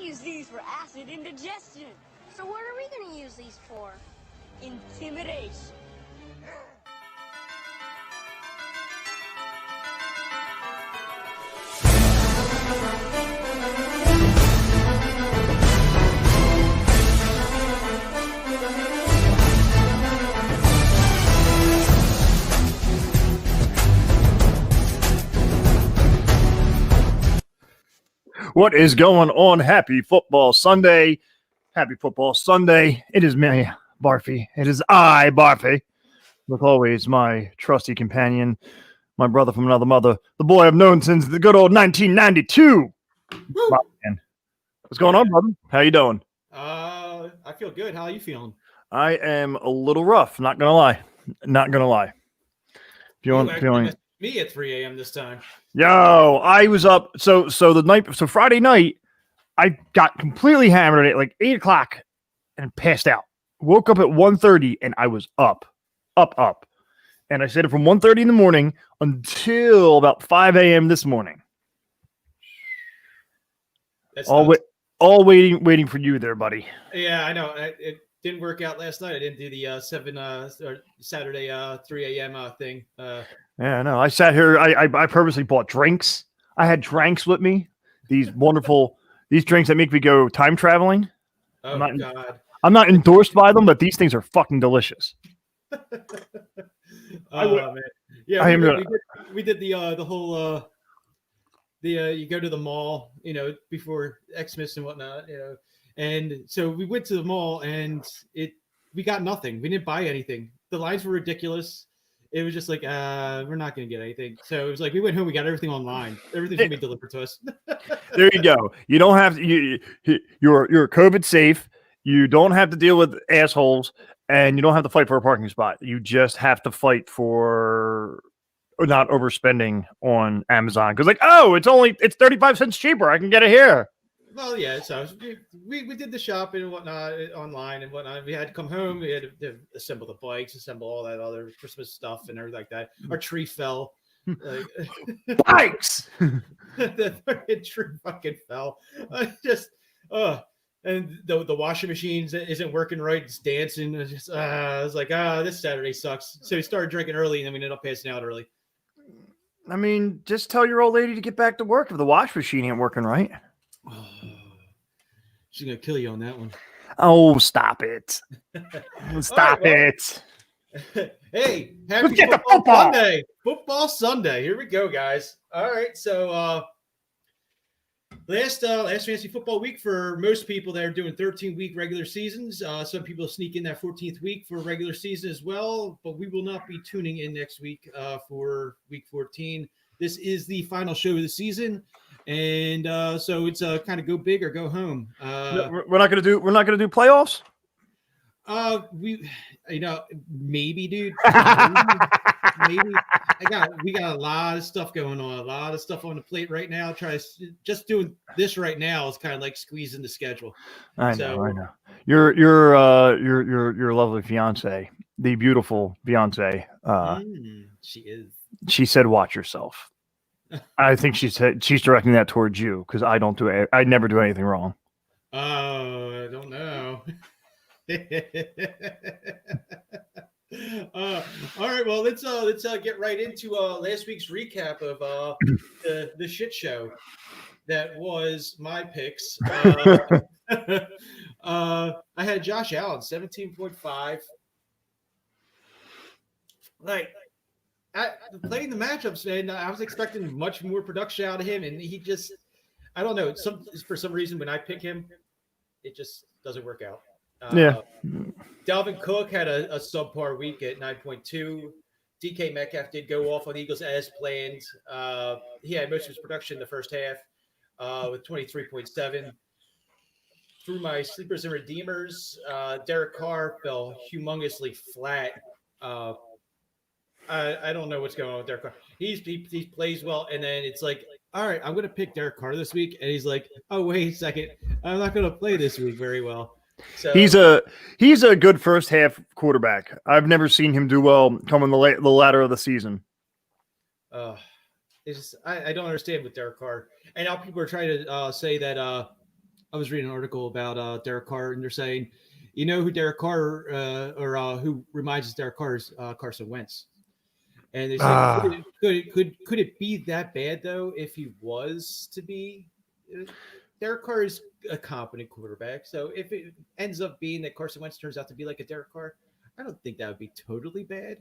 use these for acid indigestion. So what are we going to use these for? Intimidation. What is going on? Happy Football Sunday. Happy Football Sunday. It is me, Barfy. It is I, Barfy, with always my trusty companion, my brother from another mother, the boy I've known since the good old 1992. Monahan. What's going on, brother? How you doing? I feel good. How are you feeling? I am a little rough. Not gonna lie. Not gonna lie. Feeling me at 3 a.m. this time. Yo, I was up. So Friday night, I got completely hammered at like 8 o'clock and passed out. Woke up at 1:30 and I was up. And I stayed from 1:30 in the morning until about 5 a.m. this morning. That's all waiting for you there, buddy. Yeah, I know. It didn't work out last night. I didn't do the Saturday 3 a.m. thing. Yeah, no. I sat here. I purposely bought drinks. I had drinks with me. These drinks that make me go time traveling. Oh, God. I'm not endorsed by them, but these things are fucking delicious. Man. Yeah, we did the whole you go to the mall, before Xmas and whatnot, and so we went to the mall and we got nothing. We didn't buy anything. The lines were ridiculous. It was just like, we're not going to get anything. So it was like, we went home, we got everything online. Everything's going to be delivered to us. There you go. You don't have to, you're COVID safe. You don't have to deal with assholes and you don't have to fight for a parking spot. You just have to fight for not overspending on Amazon. Cause it's 35 cents cheaper. I can get it here. Well, yeah, so we did the shopping and whatnot online and whatnot. We had to come home. We had to assemble the bikes, assemble all that other Christmas stuff and everything like that. Our tree fell. Bikes! The tree fucking fell. And the washing machine isn't working right. It's dancing. I was like, this Saturday sucks. So we started drinking early and then we ended up passing out early. I mean, just tell your old lady to get back to work if the wash machine ain't working right. Oh, she's gonna kill you on that one. Oh, stop it! Stop it! Hey, happy Football Sunday! Football Sunday. Here we go, guys. All right, so last fantasy football week for most people that are doing 13-week regular seasons. Some people sneak in that 14th week for regular season as well, but we will not be tuning in next week for week 14. This is the final show of the season. And so it's kind of go big or go home. We're not gonna do playoffs. Maybe, dude. Maybe. We got a lot of stuff going on, a lot of stuff on the plate right now. Just doing this right now is kind of like squeezing the schedule. I know. Your lovely fiance, the beautiful fiance. She is. She said, "Watch yourself." I think she's directing that towards you because I never do anything wrong. Oh, I don't know. All right, well let's get right into last week's recap of the shit show that was my picks. I had Josh Allen 17.5. Like. Playing the matchups, man, I was expecting much more production out of him, and he just, I don't know, for some reason when I pick him, it just doesn't work out. Dalvin Cook had a subpar week at 9.2. DK Metcalf did go off on the Eagles as planned. He had most of his production in the first half with 23.7. Through my sleepers and redeemers, Derek Carr fell humongously flat. I don't know what's going on with Derek Carr. He plays well, and then it's like, all right, I'm going to pick Derek Carr this week, and he's like, oh, wait a second, I'm not going to play this week very well. So he's a good first half quarterback. I've never seen him do well coming the latter of the season. It's just, I don't understand with Derek Carr. And now people are trying to say that I was reading an article about Derek Carr, and they're saying, you know who Derek Carr who reminds us of Derek Carr is Carson Wentz. And they said, Ah, could it be that bad though if he was to be? Derek Carr is a competent quarterback, so if it ends up being that Carson Wentz turns out to be like a Derek Carr, I don't think that would be totally bad.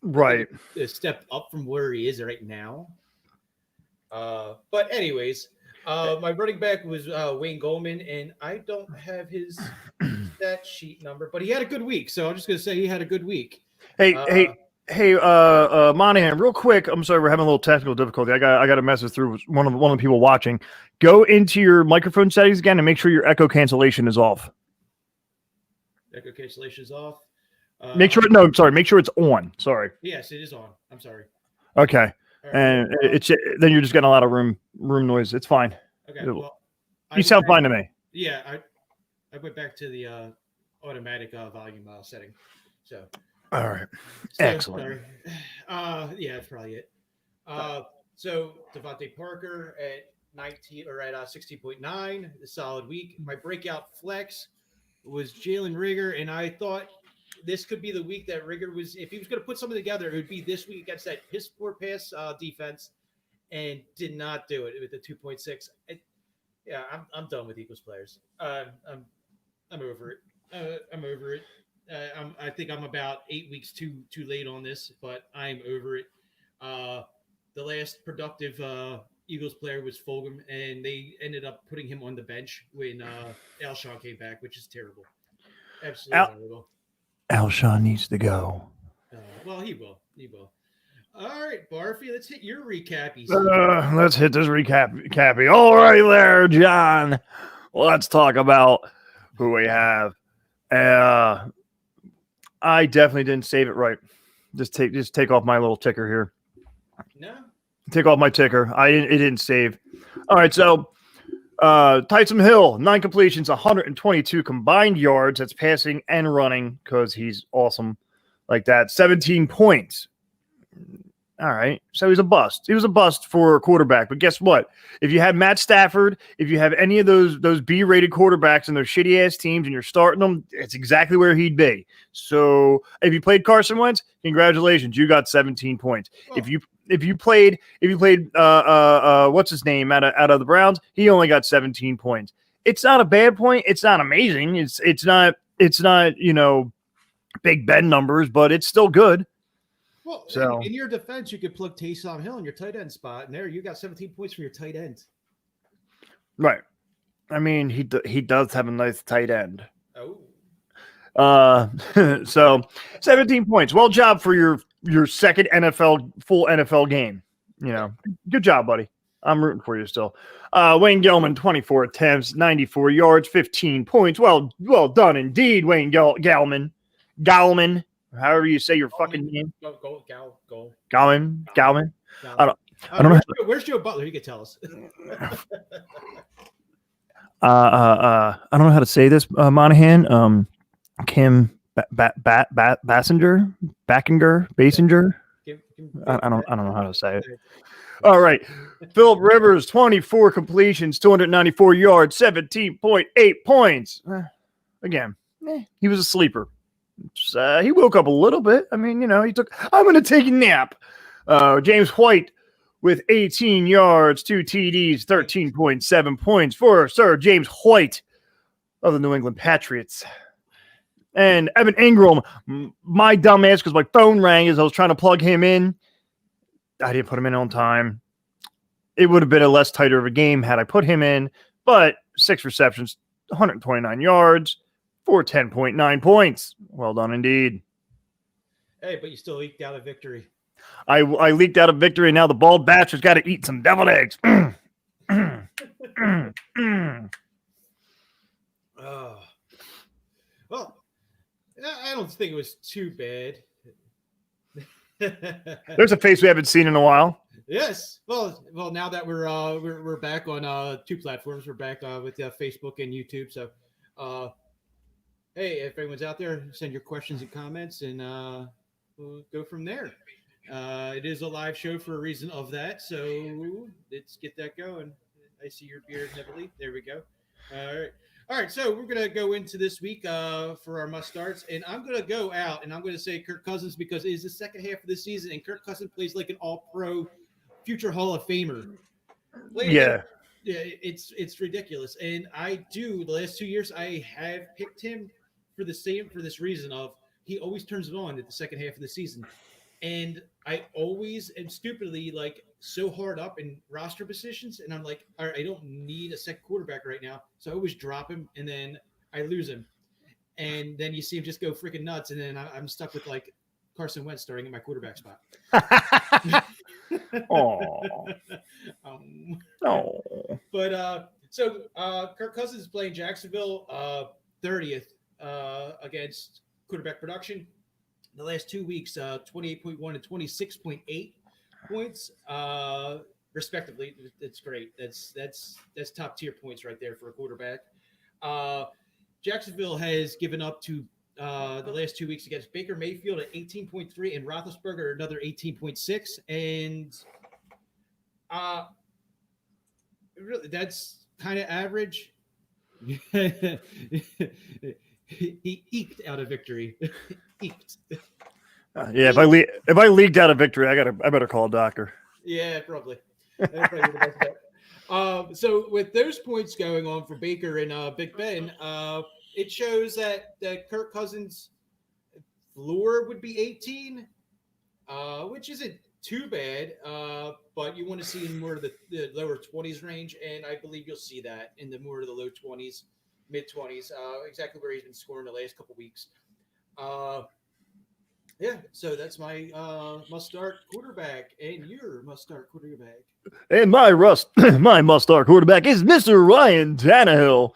right. A step up from where he is right now. But anyways, my running back was Wayne Goldman, and I don't have his stat sheet number, but he had a good week. So I'm just gonna say he had a good week. Hey, Uh, hey, Monahan, real quick. I'm sorry, we're having a little technical difficulty. I got a message through one of the people watching. Go into your microphone settings again and make sure your echo cancellation is off. Echo cancellation is off. Make sure make sure it's on. Sorry. Yes, it is on. I'm sorry. Okay. All right, And it's then you're just getting a lot of room noise. It's fine. okay. Well, You sound fine to me. Yeah, I went back to the automatic volume setting. So. All right. So, Excellent. Yeah, that's probably it. So Devontae Parker at 19 or at 16.9, a solid week. My breakout flex was Jalen Rigger, and I thought this could be the week that Rigger was, if he was going to put something together, it would be this week against that piss poor pass defense, and did not do it with the 2.6. Yeah, I'm done with Eagles players. I'm over it. I'm over it. I think I'm about 8 weeks too late on this, but I'm over it. The last productive Eagles player was Fulgham, and they ended up putting him on the bench when Alshon came back, which is terrible. Absolutely terrible. Alshon needs to go. Well, he will. He will. All right, Barfy, let's hit your recappies. Let's hit this recappy. All right there, John. Let's talk about who we have. I definitely didn't save it right. Just take off my little ticker here. No. Take off my ticker. It didn't save. All right, so Tyson Hill, 9 completions, 122 combined yards. That's passing and running because he's awesome like that. 17 points. All right. So he's a bust. He was a bust for a quarterback. But guess what? If you have Matt Stafford, if you have any of those B-rated quarterbacks and those shitty-ass teams and you're starting them, it's exactly where he'd be. So if you played Carson Wentz, congratulations. You got 17 points. Oh. If you played what's his name out of the Browns, he only got 17 points. It's not a bad point. It's not amazing. It's not Big Ben numbers, but it's still good. Well, so in your defense, you could plug Taysom Hill in your tight end spot, and there you got 17 points from your tight end. Right. I mean, he does have a nice tight end. Oh. So 17 points. Well job for your second full NFL game. Good job, buddy. I'm rooting for you still. Wayne Gellman, 24 attempts, 94 yards, 15 points. Well done indeed, Wayne Gellman. However you say your fucking name. Go. Gallman. I don't know. Where's Joe Butler? He could tell us. I don't know how to say this, Monahan. Kim Basinger. I don't know how to say it. All right. Philip Rivers, 24 completions, 294 yards, 17.8 points. Again, he was a sleeper. He woke up a little bit. I mean, I'm going to take a nap. James White with 18 yards, 2 TDs, 13.7 points for Sir James White of the New England Patriots. And Evan Ingram, my dumb ass, because my phone rang as I was trying to plug him in. I didn't put him in on time. It would have been a less tighter of a game had I put him in, but 6 receptions, 129 yards. For 10.9 points. Well done indeed. Hey, but you still leaked out a victory. I leaked out a victory, and now the bald bastard's got to eat some deviled eggs. Well, I don't think it was too bad. There's a face we haven't seen in a while. Yes. Well. Now that we're back on 2 platforms, we're back with Facebook and YouTube. So, hey, if anyone's out there, send your questions and comments, and we'll go from there. It is a live show for a reason of that, so let's get that going. I see your beard heavily. There we go. All right. So we're gonna go into this week for our must starts, and I'm gonna go out and I'm gonna say Kirk Cousins because it is the second half of the season, and Kirk Cousins plays like an All Pro, future Hall of Famer. Playing like Yeah. yeah, it's ridiculous. And I do the last 2 years I have picked him for this reason of he always turns it on at the second half of the season. And I always am stupidly like so hard up in roster positions, and I'm like, all right, I don't need a second quarterback right now, so I always drop him, and then I lose him, and then you see him just go freaking nuts, and then I'm stuck with like Carson Wentz starting in my quarterback spot. Oh. um, Oh. but Kirk Cousins is playing Jacksonville 30th against quarterback production. The last 2 weeks, 28.1 and 26.8 points, respectively. It's great. That's top tier points right there for a quarterback. Jacksonville has given up to the last 2 weeks against Baker Mayfield at 18.3 and Roethlisberger another 18.6, and really that's kind of average. He eked out a victory. Eked. Yeah, if I leaked out a victory, I better call a doctor. Yeah, probably. That's probably the best bet. So with those points going on for Baker and Big Ben, it shows that Kirk Cousins' floor would be 18, which isn't too bad. But you want to see in more of the lower 20s range, and I believe you'll see that in the more of the low 20s, mid 20s, exactly where he's been scoring the last couple weeks. Yeah, so that's my must start quarterback, and your must start quarterback. And my must start quarterback is Mr. Ryan Tannehill.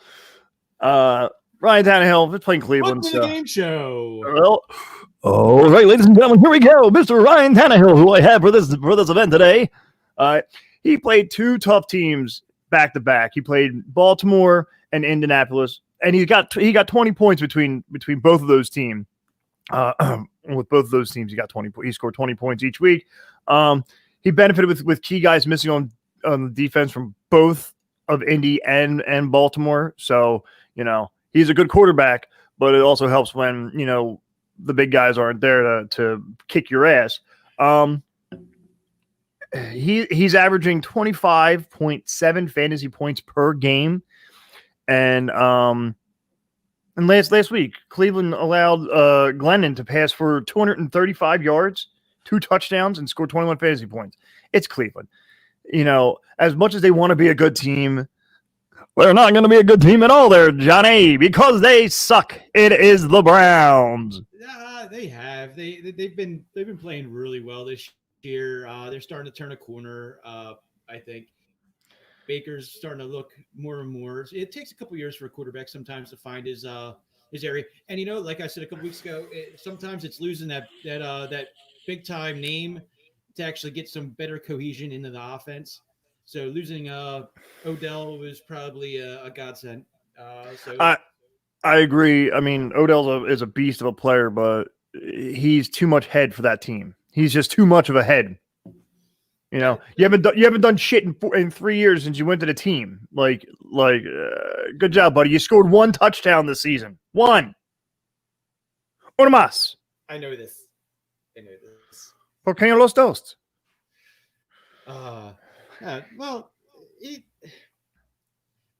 Ryan Tannehill is playing Cleveland. Welcome to the game show. Well, all right, ladies and gentlemen, here we go. Mr. Ryan Tannehill, who I have for this event today. He played two tough teams back to back. He played Baltimore and Indianapolis, and he got 20 points between both of those teams. With both of those teams, he scored 20 points each week. He benefited with key guys missing on the defense from both of Indy and Baltimore. So, he's a good quarterback, but it also helps when, the big guys aren't there to kick your ass. He's averaging 25.7 fantasy points per game. And last week, Cleveland allowed Glennon to pass for 235 yards, 2 touchdowns, and score 21 fantasy points. It's Cleveland. As much as they want to be a good team, they're not going to be a good team at all there, Johnny, because they suck. It is the Browns. They have. They've been playing really well this year. They're starting to turn a corner. I think Baker's starting to look more and more. It takes a couple years for a quarterback sometimes to find his area. And like I said a couple weeks ago, sometimes it's losing that big time name to actually get some better cohesion into the offense. So losing Odell was probably a godsend. I agree. I mean, Odell is a beast of a player, but he's too much head for that team. He's just too much of a head. You haven't done shit in 3 years since you went to the team. Good job, buddy. You scored 1 touchdown this season. 1. Uno más. I know this. ¿Por qué no los dos? Well,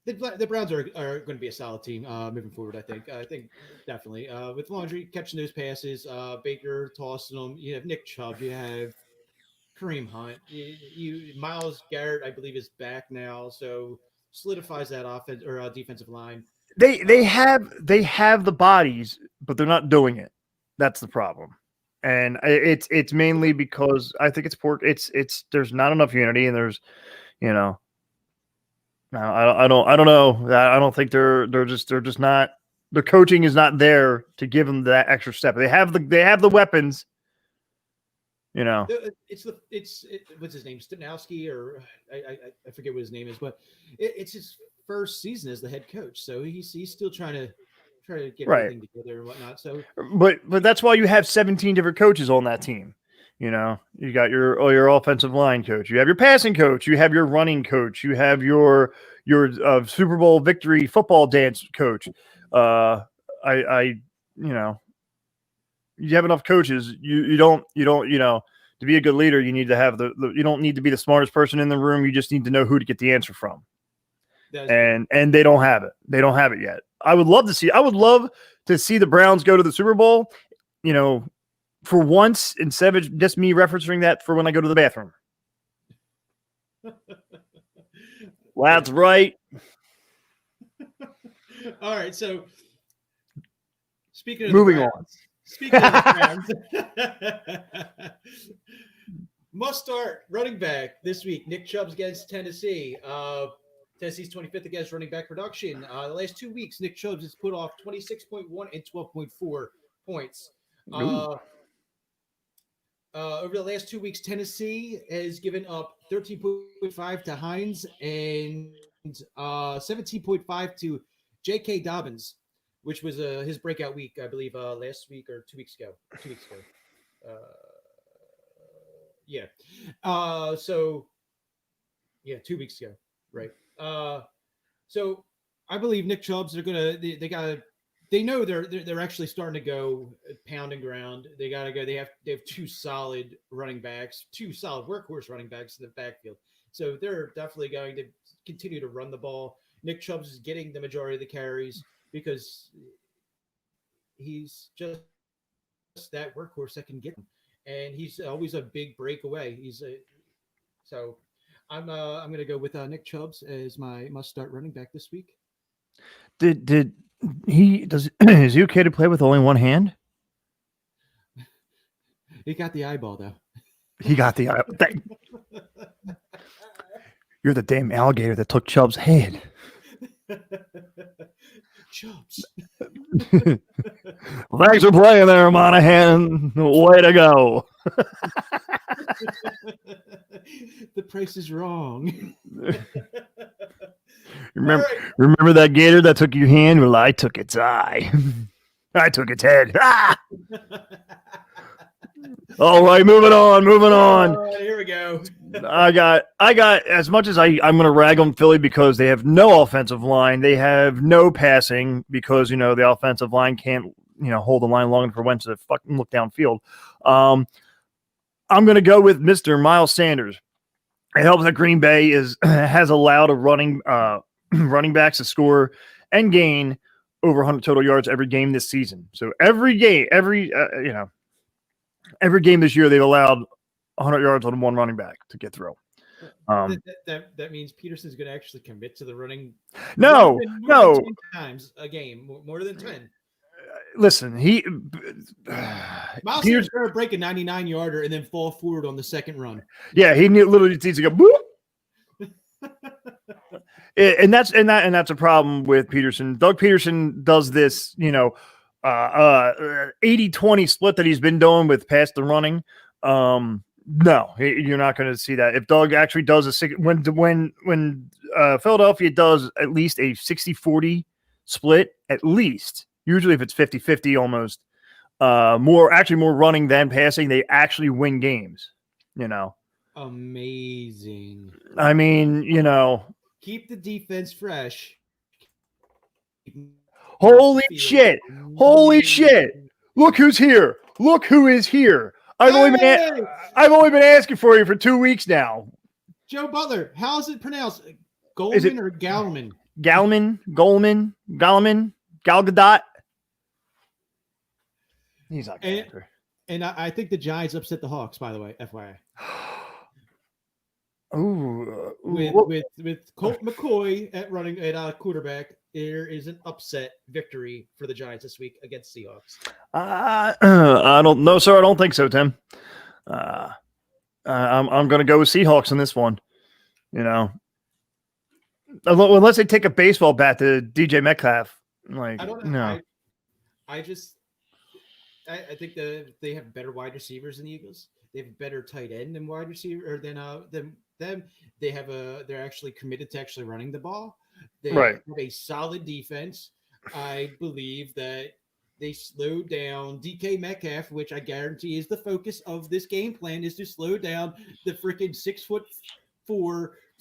the Browns are going to be a solid team moving forward. I think definitely with Laundry catching those passes, Baker tossing them. You have Nick Chubb. You have Kareem Hunt. You Myles Garrett, I believe, is back now, so solidifies that offense or defensive line. They have the bodies, but they're not doing it. That's the problem. And it's mainly because I think it's poor. It's there's not enough unity, and there's, I don't know. I don't think they're just not. Their coaching is not there to give them that extra step. They have the weapons. It's what's his name, Stepnowski, or I forget what his name is, but it's his first season as the head coach, so he's still trying to get everything together and whatnot. So, but that's why you have 17 different coaches on that team. You got your offensive line coach, you have your passing coach, you have your running coach, you have your Super Bowl victory football dance coach. I you have enough coaches. You don't to be a good leader, you need to have you don't need to be the smartest person in the room. You just need to know who to get the answer from. And they don't have it. They don't have it yet. I would love to see the Browns go to the Super Bowl, for once, instead of just me referencing that for when I go to the bathroom. That's right. All right, so moving on. Speaking of the Browns, must start running back this week. Nick Chubb's against Tennessee. Tennessee's 25th against running back production. The last 2 weeks, Nick Chubb has put off 26.1 and 12.4 points. Over the last 2 weeks, Tennessee has given up 13.5 to Hines and 17.5 to J.K. Dobbins, which was his breakout week, I believe, last week or 2 weeks ago. 2 weeks ago. Yeah. 2 weeks ago. Right. So I believe Nick Chubb's they know they're actually starting to go pound and ground. They got to go. They have 2 solid running backs, 2 solid workhorse running backs in the backfield. So they're definitely going to continue to run the ball. Nick Chubb's is getting the majority of the carries because he's just that workhorse that can get them, and he's always a big breakaway. So I'm going to go with Nick Chubb's as my must-start running back this week. Is he okay to play with only one hand? He got the eyeball though. He got the eyeball. You're the damn alligator that took Chubb's head. Chubbs. Well, thanks for playing there, Monahan. Way to go. The price is wrong. Remember that gator that took your hand? Well, I took its eye. I took its head. Ah! All right, moving on. Here we go. I got as much as I'm going to rag on Philly because they have no offensive line. They have no passing because, the offensive line can't, hold the line long enough for Wentz to fucking look downfield. I'm going to go with Mr. Miles Sanders. It helps that Green Bay has allowed a running backs to score and gain over 100 total yards every game this season. So every game this year they've allowed 100 yards on one running back to get through. That means Peterson's going to actually commit to the running. No. 10 times a game, more than 10. Listen, Miles Sanders going to break a 99-yarder and then fall forward on the second run. Yeah, he literally needs to go boop. And that's a problem with Peterson. Doug Peterson does this, 80-20 split that he's been doing with pass to running. No, you're not going to see that. If Doug actually does when Philadelphia does at least a 60-40 split, at least, usually if it's 50-50 almost, more running than passing, they actually win games, Amazing. I mean, keep the defense fresh. Holy shit. Look who's here. Look who is here. I've only been asking for you for 2 weeks now. Joe Butler, how is it pronounced? Goldman or Gallman? Goldman, Gal Gadot. He's not good. And I think the Giants upset the Hawks, by the way, FYI. With Colt McCoy at quarterback, there is an upset victory for the Giants this week against Seahawks. I don't know, sir. I don't think so, Tim. I'm going to go with Seahawks in this one. Unless they take a baseball bat to DJ Metcalf. I don't know. I think they have better wide receivers than the Eagles. They have a better tight end than wide receiver than them. They're actually committed to actually running the ball. They have a solid defense. I believe that they slowed down DK Metcalf, which I guarantee is the focus of this game plan, is to slow down the freaking 6'4",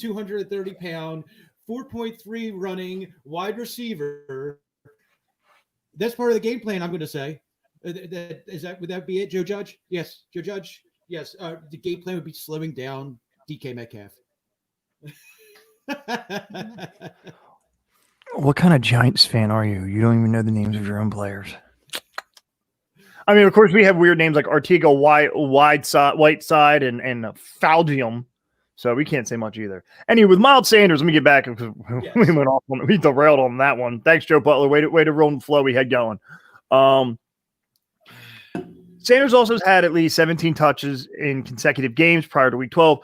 230-pound, 4.3 running wide receiver. That's part of the game plan, I'm going to say. Would that be it, Joe Judge? Yes, Joe Judge. Yes, the game plan would be slowing down DK Metcalf. What kind of Giants fan are you? You don't even know the names of your own players. I mean, of course, we have weird names like Artigo Whiteside and Faldium, so we can't say much either. Anyway, with Miles Sanders, let me get back because we went off on we derailed on that one. Thanks, Joe Butler. Way to roll the flow we had going. Sanders also has had at least 17 touches in consecutive games prior to Week 12.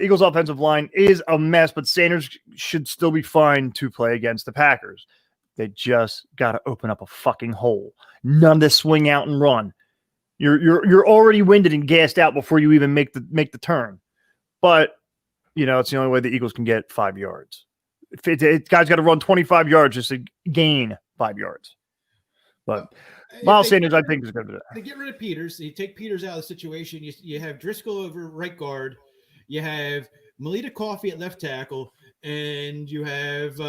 Eagles' offensive line is a mess, but Sanders should still be fine to play against the Packers. They just got to open up a fucking hole. None of this swing out and run. You're already winded and gassed out before you even make the turn. But it's the only way the Eagles can get 5 yards. Guy's got to run 25 yards just to gain 5 yards. But Miles Sanders, I think, is going to do that. They get rid of Peters. You take Peters out of the situation. You have Driscoll over right guard. You have Melita Coffee at left tackle, and you have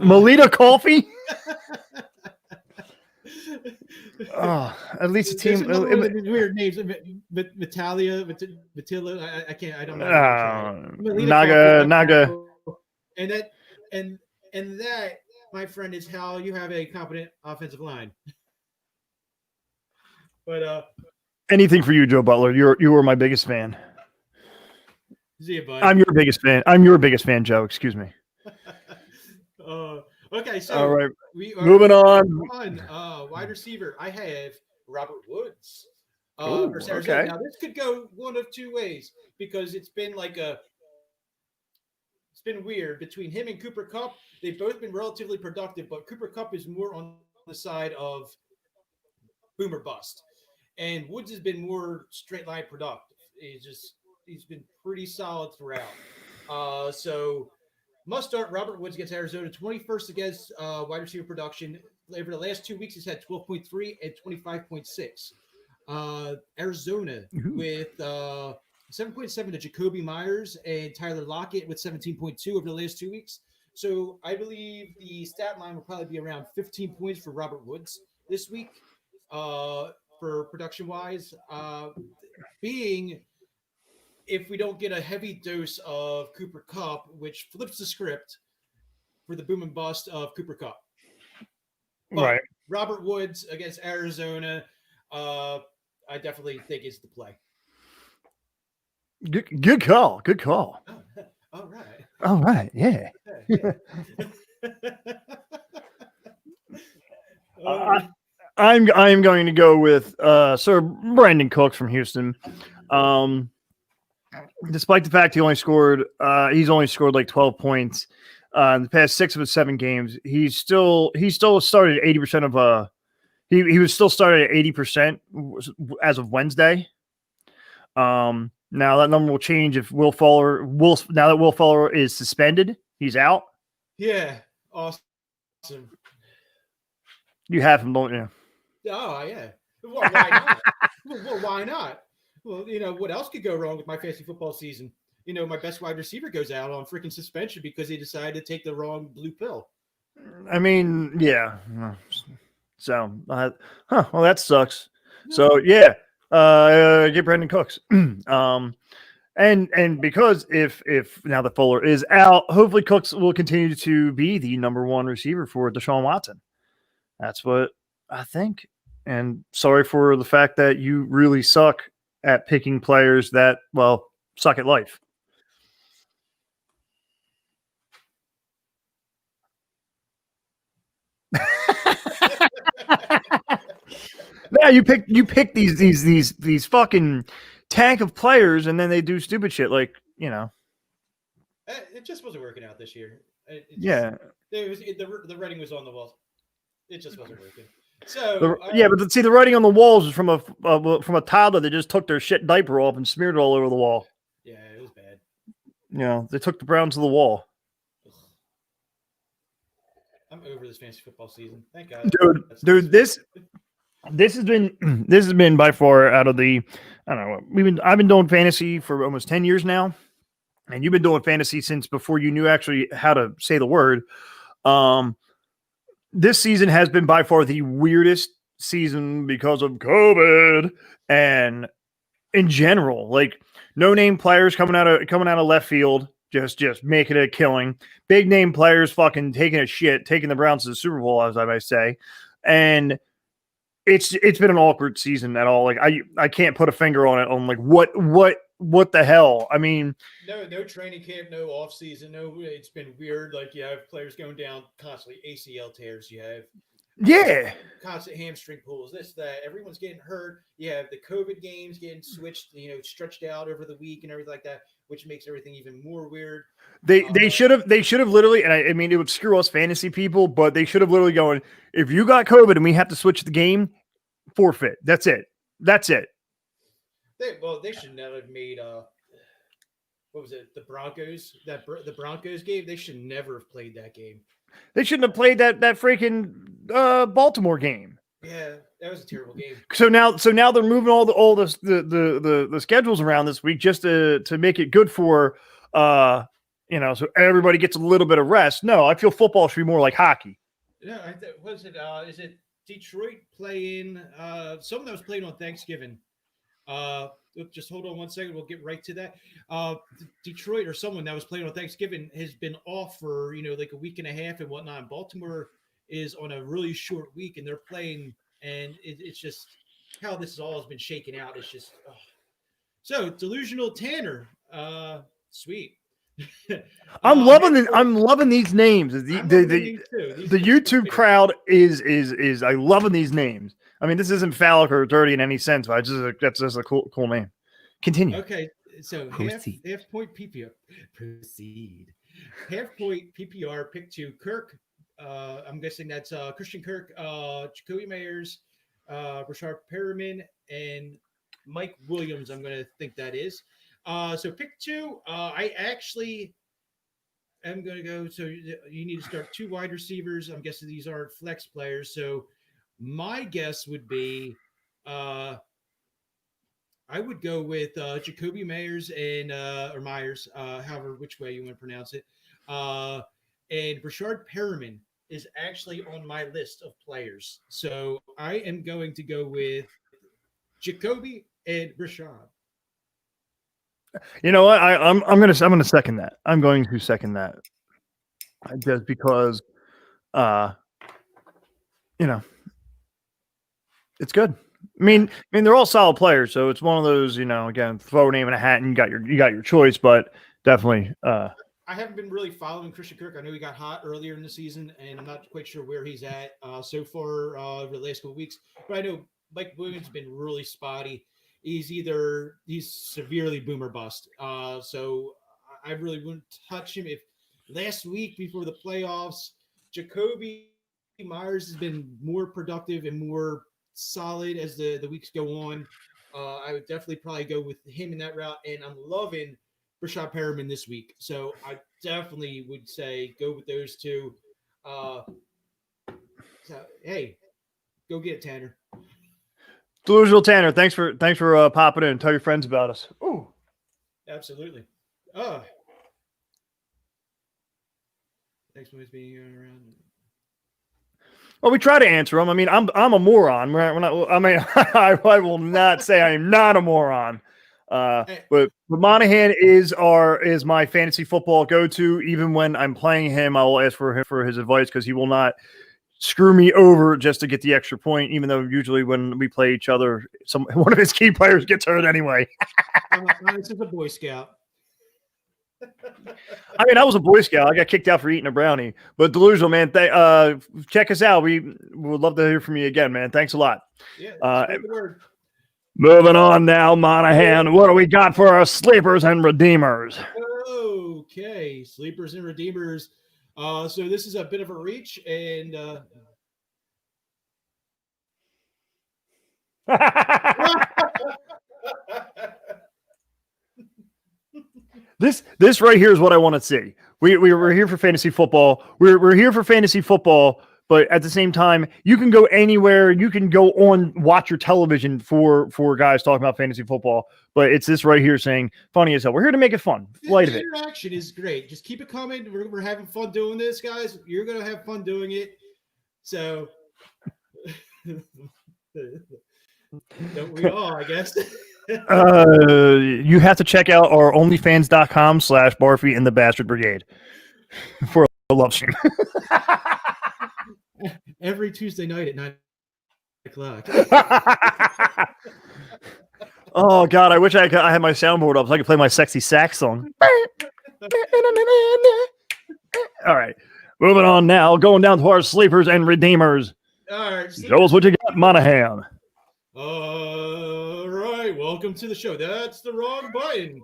Melita Coffee. At least a team. Weird names. Matilla. I can't. I don't know. Naga. And that, my friend, is how you have a competent offensive line. But anything for you, Joe Butler. You were my biggest fan. See you, bud. I'm your biggest fan. I'm your biggest fan, Joe. Excuse me. Okay, so all right, we are moving on. Wide receiver, I have Robert Woods. Versus Arizona. Okay. Now this could go one of two ways because it's been weird between him and Cooper Kupp. They've both been relatively productive, but Cooper Kupp is more on the side of boom or bust, and Woods has been more straight line productive. He's been pretty solid throughout. So must start Robert Woods against Arizona, 21st against wide receiver production. Over the last 2 weeks, he's had 12.3 and 25.6. Arizona with 7.7 to Jacoby Myers and Tyler Lockett with 17.2 over the last 2 weeks. So I believe the stat line will probably be around 15 points for Robert Woods this week for production-wise. Being if we don't get a heavy dose of Cooper Kupp, which flips the script for the boom and bust of Cooper Kupp. But right. Robert Woods against Arizona, I definitely think is the play. Good call. Good call. All right. All right. Yeah. I'm going to go with Sir Brandon Cooks from Houston. Despite the fact he's only scored like 12 points in the past 6 of his 7 games, he still started 80% of he was still started at 80% as of Wednesday. Now that number will change if now that Will Fuller is suspended, he's out. Yeah, awesome. You have him, don't you? Oh yeah. Well, why not? Why not? Well, what else could go wrong with my fantasy football season? My best wide receiver goes out on freaking suspension because he decided to take the wrong blue pill. I mean, yeah. So, well, that sucks. So, yeah, get Brandon Cooks. And because if now that Fuller is out, hopefully Cooks will continue to be the number 1 receiver for Deshaun Watson. That's what I think. And sorry for the fact that you really suck at picking players that, suck at life. Yeah, you pick these fucking tank of players, and then they do stupid shit like It just wasn't working out this year. The writing was on the wall. It just wasn't working. So but see, the writing on the walls is from a toddler that just took their shit diaper off and smeared it all over the wall. Yeah, it was bad. They took the Browns to the wall. I'm over this fantasy football season. Thank God. Dude, this has been by far out of the, I don't know. I've been doing fantasy for almost 10 years now, and you've been doing fantasy since before you knew actually how to say the word. This season has been by far the weirdest season because of COVID and in general, like no name players coming out of left field, just making a killing. Big name players fucking taking a shit, taking the Browns to the Super Bowl, as I might say, and it's been an awkward season at all. Like I can't put a finger on it on like what the hell. I mean, no training camp, no off season, no. It's been weird. Like you have players going down constantly, ACL tears. You have constant hamstring pulls. This that everyone's getting hurt. You have the COVID games getting switched, stretched out over the week and everything like that, which makes everything even more weird. They should have literally, and I mean it would screw us fantasy people, but they should have literally gone, if you got COVID and we have to switch the game, forfeit. That's it. They should never have made what was it, the Broncos, the Broncos game. They should never have played that game. They shouldn't have played that freaking Baltimore game. Yeah, that was a terrible game. So now they're moving all the schedules around this week just to make it good for so everybody gets a little bit of rest. No, I feel football should be more like hockey. Yeah, was it? Is it Detroit playing? Someone that was playing on Thanksgiving. Just hold on one second. We'll get right to that. Detroit or someone that was playing on Thanksgiving has been off for like a week and a half and whatnot. And Baltimore is on a really short week, and they're playing, and it's just how this all has been shaken out. It's just so delusional Tanner. Sweet. I'm loving these names. The YouTube crowd is I loving these names. I mean, this isn't phallic or dirty in any sense, but that's just a cool name. Continue. Okay, so half point PPR. Proceed. Half point PPR pick 2. Kirk. I'm guessing that's Christian Kirk, Jacoby Meyers, Rashard Perriman, and Mike Williams. I'm going to think that is. So pick 2. I actually am going to go. So you need to start 2 wide receivers. I'm guessing these aren't flex players. So my guess would be I would go with Jacoby Meyers and or Myers, however which way you want to pronounce it. And Rashard Perriman is actually on my list of players. So I am going to go with Jacoby and Rashard. You know what? I'm gonna second that. I'm going to second that. Just because it's good. I mean, they're all solid players, so it's one of those, again, throw a name in a hat and you got your choice, but definitely. I haven't been really following Christian Kirk. I know he got hot earlier in the season, and I'm not quite sure where he's at so far over the last couple of weeks. But I know Mike Williams has been really spotty. He's severely boomer bust. So I really wouldn't touch him. If last week before the playoffs, Jacoby Myers has been more productive and more solid as the weeks go on. I would definitely probably go with him in that route, and I'm loving Rashad Perriman this week. So I definitely would say go with those 2. So hey, go get it, Tanner. Delusional Tanner, thanks for popping in and tell your friends about us. Ooh. Absolutely. Thanks for being around. Well, we try to answer them. I mean, I'm a moron. We're not, I mean, I will not say I am not a moron. But Monahan is my fantasy football go-to. Even when I'm playing him, I will ask for his advice because he will not screw me over just to get the extra point. Even though usually when we play each other, one of his key players gets hurt anyway. This is a Boy Scout. I mean, I was a Boy Scout. I got kicked out for eating a brownie. But Delusional, man, check us out. We would love to hear from you again, man. Thanks a lot. Yeah. Moving on now, Monahan. What do we got for our sleepers and redeemers? Okay, sleepers and redeemers. So this is a bit of a reach, and This right here is what I want to see. we're here for fantasy football. We're here for fantasy football, but at the same time, you can go anywhere. You can go on watch your television for guys talking about fantasy football. But it's this right here saying funny as hell. We're here to make it fun, light of The it. interaction is great. Just keep it coming. We're having fun doing this, guys. You're gonna have fun doing it. So don't we all, I guess. You have to check out our onlyfans.com/Barfy and the Bastard Brigade for a love stream. Every Tuesday night at 9:00. Oh God, I wish I had my soundboard up so I could play my sexy sax song. All right, moving on now. Going down to our sleepers and redeemers. All right, Show us what you got, Monahan. All right, welcome to the show. That's the wrong button.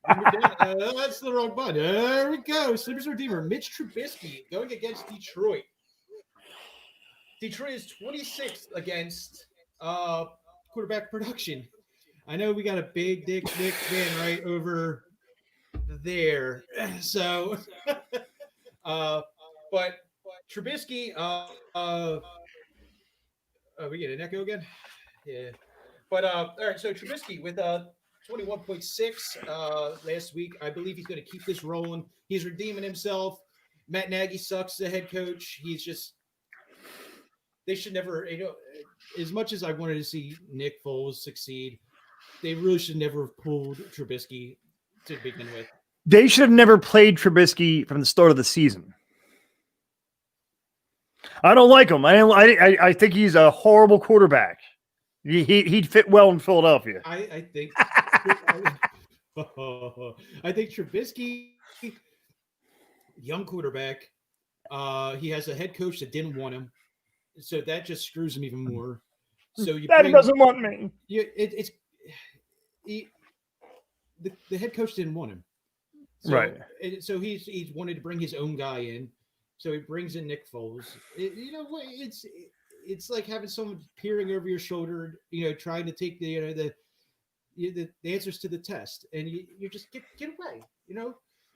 That's the wrong button. There we go. Sleepers Redeemer, Mitch Trubisky going against Detroit. Detroit is 26th against quarterback production. I know we got a big dick Nick fan right over there. So, but Trubisky, we get an echo again? Yeah. But all right, so Trubisky with 21.6 last week. I believe he's going to keep this rolling. He's redeeming himself. Matt Nagy sucks, the head coach. He's just they should never, as much as I wanted to see Nick Foles succeed, they really should never have pulled Trubisky to begin with. They should have never played Trubisky from the start of the season. I don't like him. I think he's a horrible quarterback. He'd fit well in Philadelphia. I think I think Trubisky, young quarterback, he has a head coach that didn't want him, so that just screws him even more. So Daddy doesn't want me. Yeah, the head coach didn't want him, so, right? So he's wanted to bring his own guy in. So he brings in Nick Foles. It's like having someone peering over your shoulder, trying to take the answers to the test, and you just get away,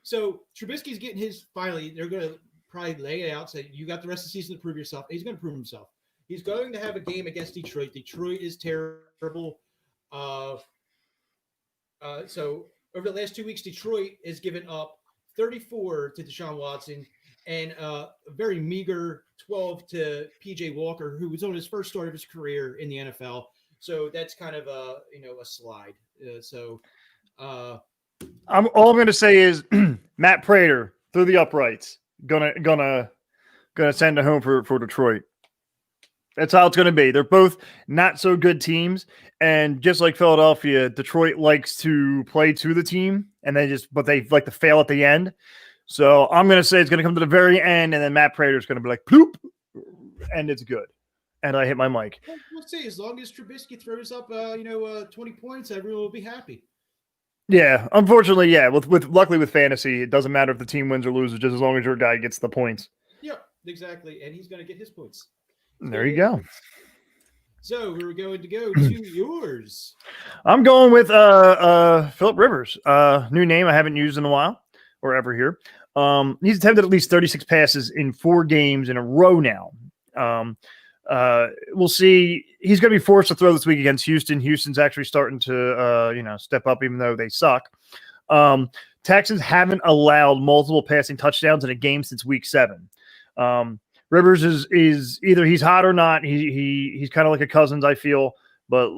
So Trubisky's getting his finally. They're going to probably lay it out, say you got the rest of the season to prove yourself. He's going to prove himself. He's going to have a game against Detroit. Detroit is terrible. So over the last 2 weeks, Detroit has given up 34 to Deshaun Watson and a very meager 12 to PJ Walker, who was on his first start of his career in the NFL. So that's kind of a slide. All I'm going to say is Matt Prater through the uprights gonna send it home for Detroit. That's how it's going to be. They're both not so good teams, and just like Philadelphia, Detroit likes to play to the team, and they like to fail at the end. So I'm going to say it's going to come to the very end, and then Matt Prater's going to be like, ploop, and it's good. And I hit my mic. We'll see. As long as Trubisky throws up, 20 points, everyone will be happy. Yeah, unfortunately, yeah. Luckily with fantasy, it doesn't matter if the team wins or loses, just as long as your guy gets the points. Yeah, exactly, and he's going to get his points. There you go. So we're going to go to yours. I'm going with Phillip Rivers. New name I haven't used in a while or ever here. He's attempted at least 36 passes in 4 games in a row now. We'll see. He's going to be forced to throw this week against Houston. Houston's actually starting to step up, even though they suck. Texans haven't allowed multiple passing touchdowns in a game since week 7. Rivers is either he's hot or not. He's kind of like a Cousins, I feel, but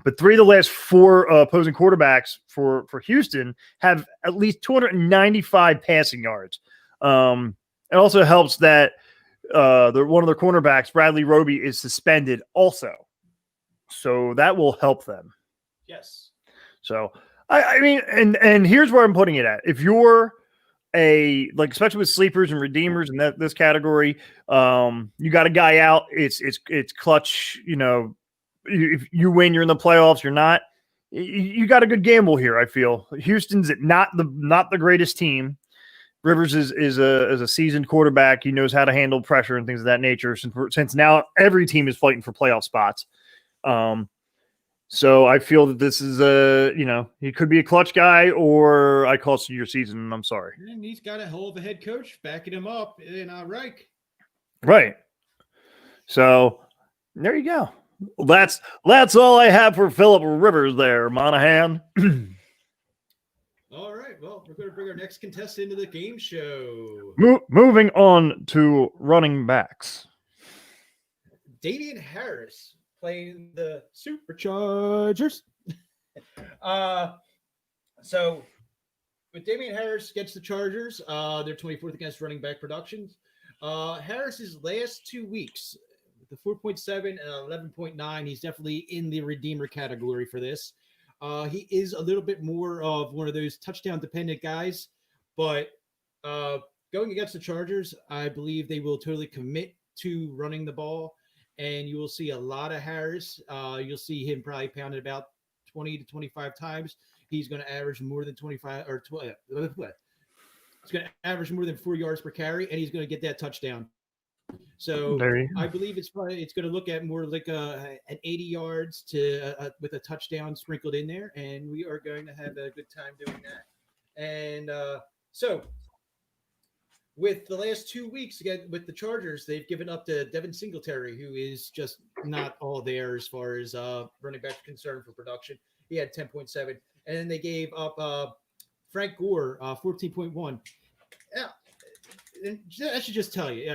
but 3 of the last 4 opposing quarterbacks for Houston have at least 295 passing yards. It also helps that one of their cornerbacks, Bradley Roby, is suspended also, so that will help them. Yes. So I mean, and here's where I'm putting it at. If you're especially with sleepers and redeemers in this category, you got a guy out. It's clutch. If you win, you're in the playoffs. You're not. You got a good gamble here. I feel Houston's not the greatest team. Rivers is a seasoned quarterback. He knows how to handle pressure and things of that nature. Since now every team is fighting for playoff spots. So I feel that this is he could be a clutch guy, or I call senior season. I'm sorry. And he's got a hell of a head coach backing him up in Reich. Right. So there you go. That's all I have for Philip Rivers there, Monahan. All right. Well, we're going to bring our next contestant into the game show. Moving on to running backs. Damian Harris playing the Superchargers. So with Damian Harris against the Chargers, they're 24th against running back productions. Harris's last 2 weeks, the 4.7 and 11.9, he's definitely in the redeemer category for this. He is a little bit more of one of those touchdown dependent guys, but going against the Chargers, I believe they will totally commit to running the ball, and you will see a lot of Harris. You'll see him probably pounded about 20 to 25 times. He's going to average more than 25 or 12. He's going to average more than 4 yards per carry, and he's going to get that touchdown. So I believe it's going to look at more like an 80 yards to with a touchdown sprinkled in there, and we are going to have a good time doing that. And so with the last 2 weeks again with the Chargers, they've given up to Devin Singletary, who is just not all there as far as running back concerned for production. He had 10.7, and then they gave up Frank Gore 14.1. Yeah. And I should just tell you,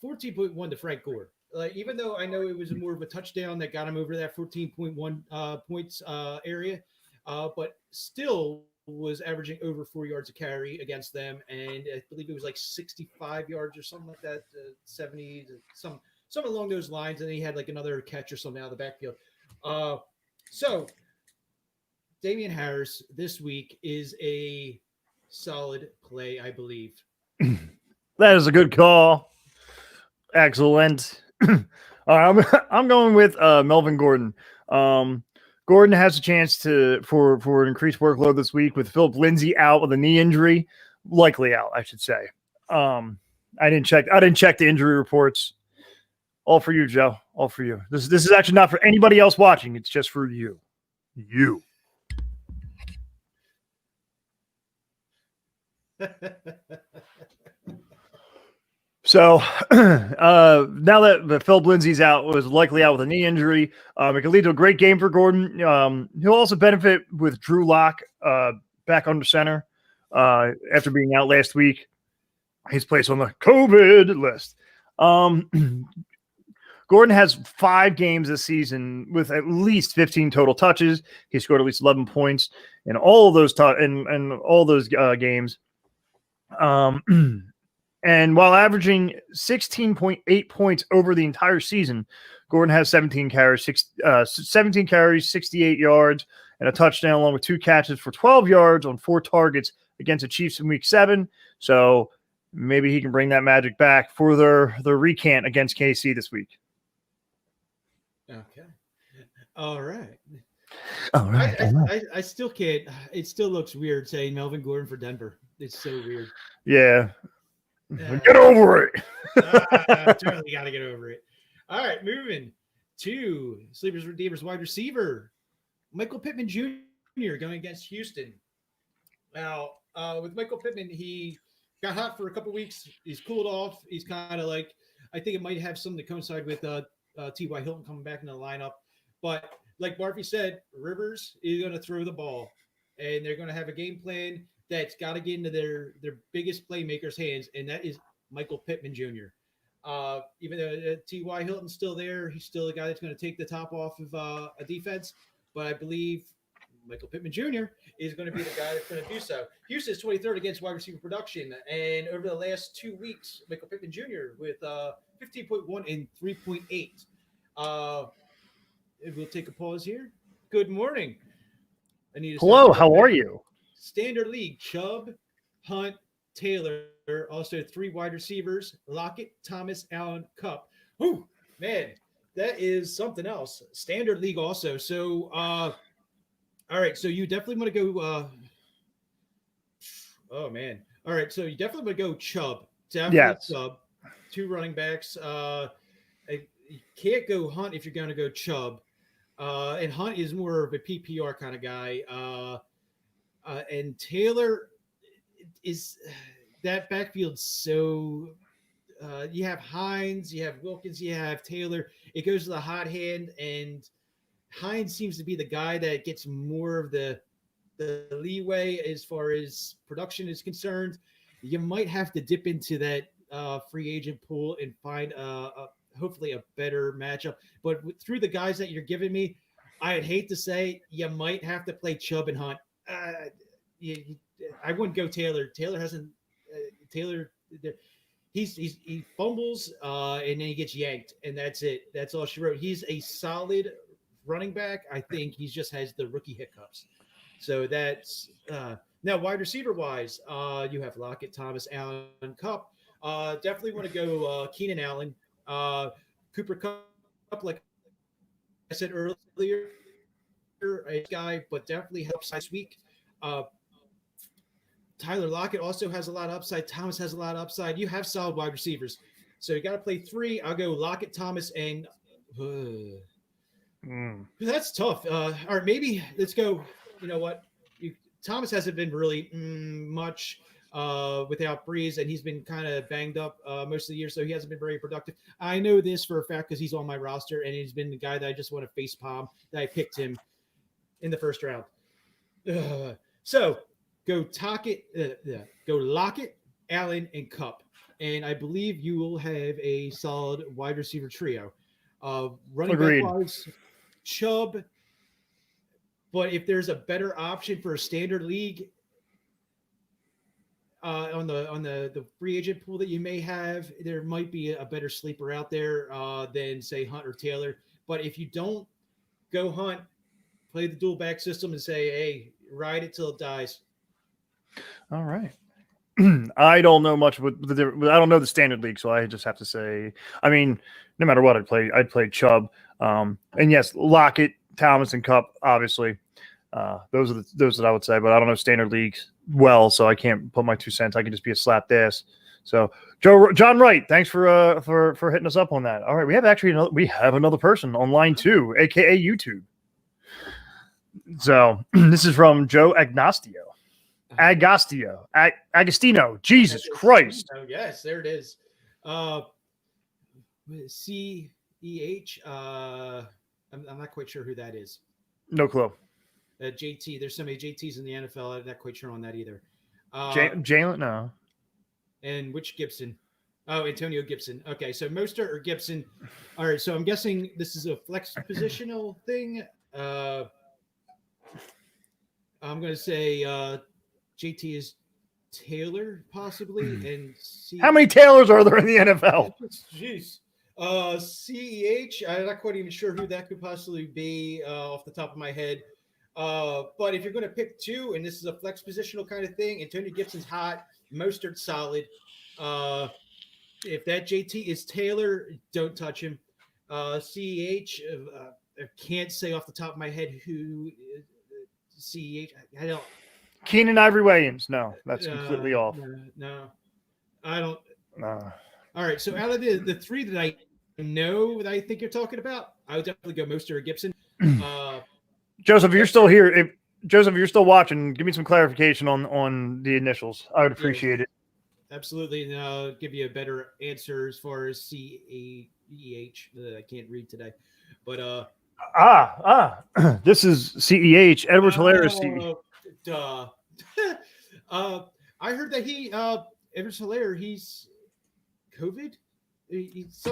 14.1 to Frank Gore. Even though I know it was more of a touchdown that got him over that 14.1 points area, but still was averaging over 4 yards a carry against them, and I believe it was like 65 yards or something like that, 70, some along those lines, and he had like another catch or something out of the backfield. So Damian Harris this week is a solid play, I believe. That is a good call. Excellent. All right, I'm going with Melvin Gordon. Gordon has a chance for an increased workload this week with Philip Lindsay out with a knee injury, likely out, I should say. I didn't check the injury reports. All for you, Joe. All for you. This is actually not for anybody else watching. It's just for you. You. So now that Philip Lindsay's out, was likely out with a knee injury, it could lead to a great game for Gordon. He'll also benefit with Drew Lock back under center after being out last week. He's placed on the COVID list. Gordon has 5 games this season with at least 15 total touches. He scored at least 11 points in all of those in all those games. And while averaging 16.8 points over the entire season, Gordon has 17 carries, 68 yards, and a touchdown, along with 2 catches for 12 yards on 4 targets against the Chiefs in Week 7. So maybe he can bring that magic back for their recant against KC this week. Okay. All right. All right. I still can't. It still looks weird saying Melvin Gordon for Denver. It's so weird. Yeah. Get over it. Totally got to get over it. All right, moving to Sleepers Redeemers wide receiver Michael Pittman Jr. going against Houston. Now, with Michael Pittman, he got hot for a couple weeks. He's cooled off. He's kind of like, I think it might have something to coincide with T.Y. Hilton coming back in the lineup. But like Barfy said, Rivers is going to throw the ball, and they're going to have a game plan that's got to get into their biggest playmaker's hands, and that is Michael Pittman Jr. Even though T.Y. Hilton's still there, he's still a guy that's going to take the top off of a defense. But I believe Michael Pittman Jr. is going to be the guy that's going to do so. Houston is 23rd against wide receiver production, and over the last 2 weeks, Michael Pittman Jr. with 15.1 and 3.8. We'll take a pause here. Good morning. Hello, how are you? Standard League, Chubb, Hunt, Taylor, also 3 wide receivers, Lockett, Thomas, Allen, Kupp. Oh, man, that is something else. Standard League also. So, all right, so you definitely want to go oh, man. All right, so you definitely want to go Chubb. Definitely yes. Chubb. 2 running backs. You can't go Hunt if you're going to go Chubb. And Hunt is more of a PPR kind of guy. And Taylor is that backfield. So you have Hines, you have Wilkins, you have Taylor. It goes to the hot hand, and Hines seems to be the guy that gets more of the leeway as far as production is concerned. You might have to dip into that free agent pool and find hopefully a better matchup. But through the guys that you're giving me, I'd hate to say you might have to play Chubb and Hunt. I wouldn't go Taylor. Taylor hasn't. Taylor, he fumbles and then he gets yanked, and that's it. That's all she wrote. He's a solid running back. I think he just has the rookie hiccups. So that's now wide receiver wise. You have Lockett, Thomas, Allen, Cup. Definitely want to go Keenan Allen, Cooper Cup, like I said earlier, a guy, but definitely helps this week. Tyler Lockett also has a lot of upside. Thomas has a lot of upside. You have solid wide receivers. So you got to play three. I'll go Lockett, Thomas, and that's tough. All right, maybe let's go. You know what? Thomas hasn't been really much without Breeze, and he's been kind of banged up most of the year, so he hasn't been very productive. I know this for a fact because he's on my roster, and he's been the guy that I just want to face palm that I picked him in the first round. So go go Lockett, Allen, and Cup, and I believe you will have a solid wide receiver trio. Running back wise, Chubb. But if there's a better option for a standard league on the free agent pool that you may have, there might be a better sleeper out there than say Hunt or Taylor. But if you don't go Hunt, play the dual back system and say, hey, ride it till it dies. All right. I don't know much with I don't know the standard league, so I just have to say, I mean, no matter what I'd play Chubb. And yes, Lockett, Thomas, and Cup, obviously. Those are those that I would say, but I don't know standard leagues well, so I can't put my 2 cents. I can just be a slapped ass. So John Wright, thanks for hitting us up on that. All right, we have another person on line 2, aka YouTube. So this is from Joe Agostino. Jesus Christ. Oh, yes, there it is. CEH. I'm not quite sure who that is. No clue. JT. There's so many JTs in the NFL. I'm not quite sure on that either. Jalen, no. And which Gibson? Oh, Antonio Gibson. Okay, so Mostert or Gibson. All right, so I'm guessing this is a flex positional thing. I'm going to say JT is Taylor, possibly. And how many Taylors are there in the NFL? Jeez. CEH, I'm not quite even sure who that could possibly be off the top of my head. But if you're going to pick two, and this is a flex positional kind of thing, Antonio Gibson's hot, Mostert's solid. If that JT is Taylor, don't touch him. CEH, I can't say off the top of my head who CEH. I don't. Keenan Ivory Williams. No, that's completely off. No, I don't. All right, so out of the three that I know that I think you're talking about, I would definitely go Mostert or Gibson. Joseph, if you're still here, Joseph, you're still watching, give me some clarification on the initials. I would appreciate it. Absolutely, and I'll give you a better answer as far as CEH. I can't read today, but this is CEH. Edwards Hilaire is duh. I heard that Edwards Hilaire, he's COVID.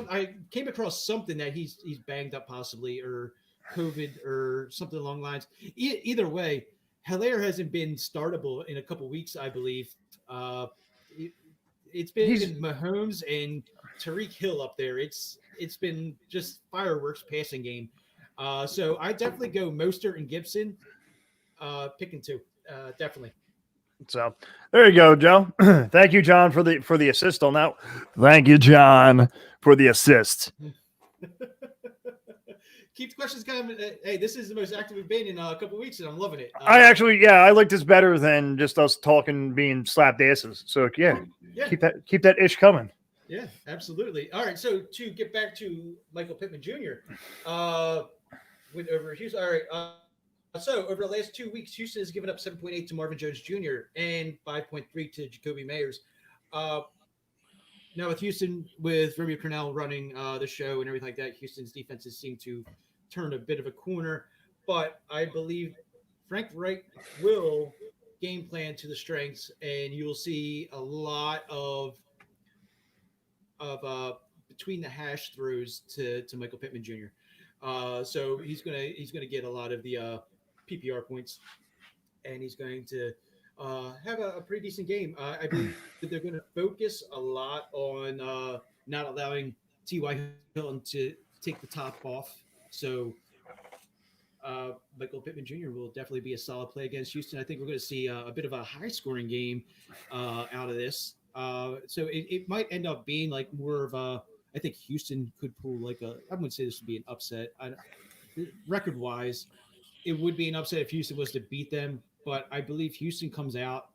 I came across something that he's banged up possibly, or COVID, or something along the lines. Either way, Hilaire hasn't been startable in a couple weeks, I believe. It's been Mahomes and Tyreek Hill up there. It's been just fireworks passing game. So I definitely go Mostert and Gibson. Picking two, definitely. So there you go, Joe. Thank you, John, for the assist on that. Thank you, John, for the assist. Keep the questions coming. Hey, this is the most active we've been in a couple of weeks, and I'm loving it. I like this better than just us talking, being slapped asses. So yeah. Keep that ish coming. Yeah, absolutely. All right, so to get back to Michael Pittman Jr., went over Houston. All right. So over the last 2 weeks, Houston has given up 7.8 to Marvin Jones Jr. and 5.3 to Jacoby Meyers. Uh, Now with Houston, with Romeo Crennel running the show and everything like that, Houston's defenses seem to turn a bit of a corner. But I believe Frank Reich will game plan to the strengths, and you will see a lot of between the hash throws to Michael Pittman Jr. So he's gonna get a lot of the PPR points, and he's going to have a pretty decent game. I believe they're going to focus a lot on not allowing T.Y. Hilton to take the top off. So Michael Pittman Jr. will definitely be a solid play against Houston. I think we're going to see a bit of a high scoring game out of this. So it might end up being like more of a. I think Houston could pull like a. I wouldn't say this would be an upset. Record wise, it would be an upset if Houston was to beat them, but I believe Houston comes out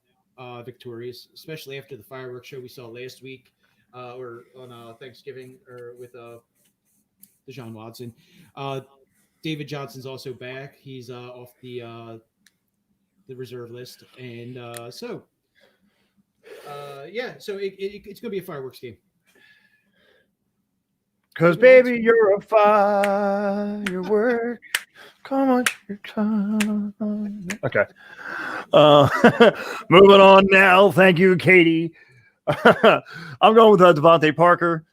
victorious, especially after the fireworks show we saw last week or on Thanksgiving or with Deshaun Watson. David Johnson's also back. He's off the reserve list, and so it's going to be a fireworks game. Because, baby, you're a firework. Come on, okay. Moving on now. Thank you, Katie. I'm going with Devontae Parker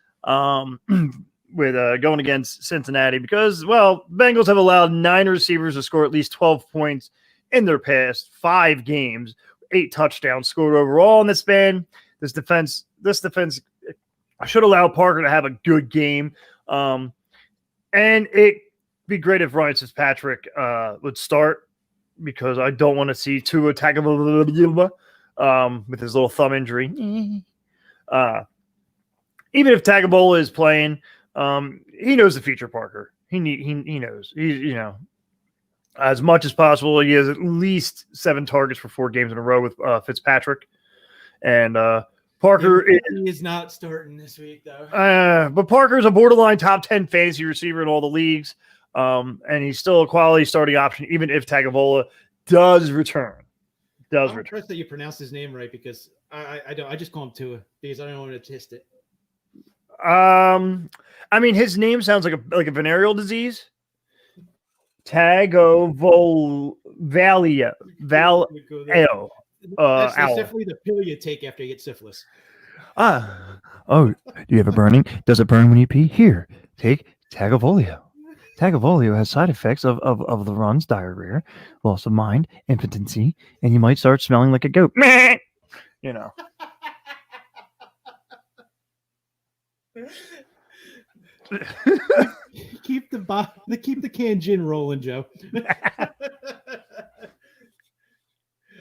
with going against Cincinnati because, well, Bengals have allowed 9 receivers to score at least 12 points in their past 5 games, 8 touchdowns scored overall in the span. This defense should allow Parker to have a good game. And it'd be great if Ryan Fitzpatrick would start because I don't want to see Tua Tagovailoa with his little thumb injury. Even if Tagovailoa is playing, he knows the future Parker. He knows. He's as much as possible. He has at least 7 targets for 4 games in a row with Fitzpatrick, and Parker he is not starting this week though. But Parker's a borderline top 10 fantasy receiver in all the leagues, and he's still a quality starting option even if Tagovailoa does return. I'm impressed that you pronounced his name right because I don't. I just call him Tua because I don't want to test it. I mean, his name sounds like a venereal disease. Tagovailoa. That's definitely the pill you take after you get syphilis. Do you have a burning? Does it burn when you pee? Here, take Tagovailoa. Tagovailoa has side effects of the runs, diarrhea, loss of mind, impotency, and you might start smelling like a goat. Keep the can gin rolling, Joe.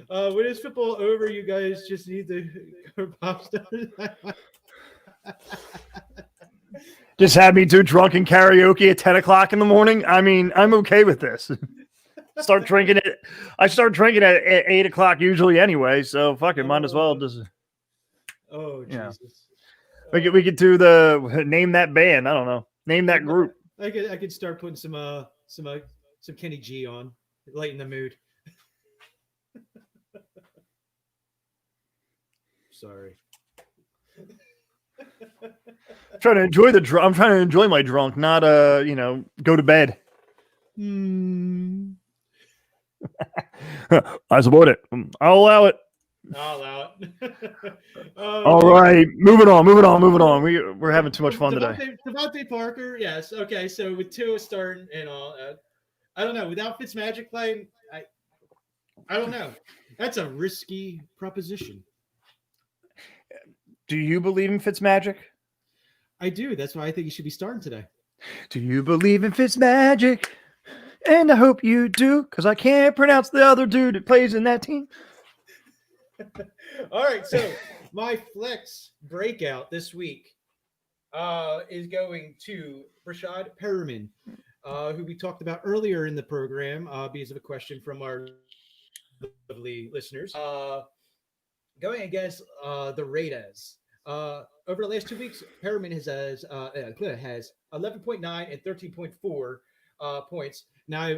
When is football over, you guys just need to go pop stars. Just have me do drunken karaoke at 10 o'clock in the morning. I mean, I'm okay with this. I start drinking at 8 o'clock usually anyway, so fuck it, might as well just. Oh Jesus! We could do the name that band. I don't know, name that group. I could start putting some Kenny G on, lighten the mood. Sorry. I'm trying to enjoy my drunk, not go to bed. I support it. I'll allow it. All right, moving on. We're having too much fun today. Devontae Parker, yes. Okay, so with Tua starting and all, I don't know. Without Fitzmagic playing, I don't know. That's a risky proposition. Do you believe in Fitzmagic? I do. That's why I think he should be starting today. Do you believe in Fitzmagic? And I hope you do, because I can't pronounce the other dude that plays in that team. All right, so my flex breakout this week is going to Rashad Perriman, who we talked about earlier in the program because of a question from our lovely listeners. Going against the Raiders. Over the last 2 weeks, Perriman has 11.9 and 13.4 points. Now,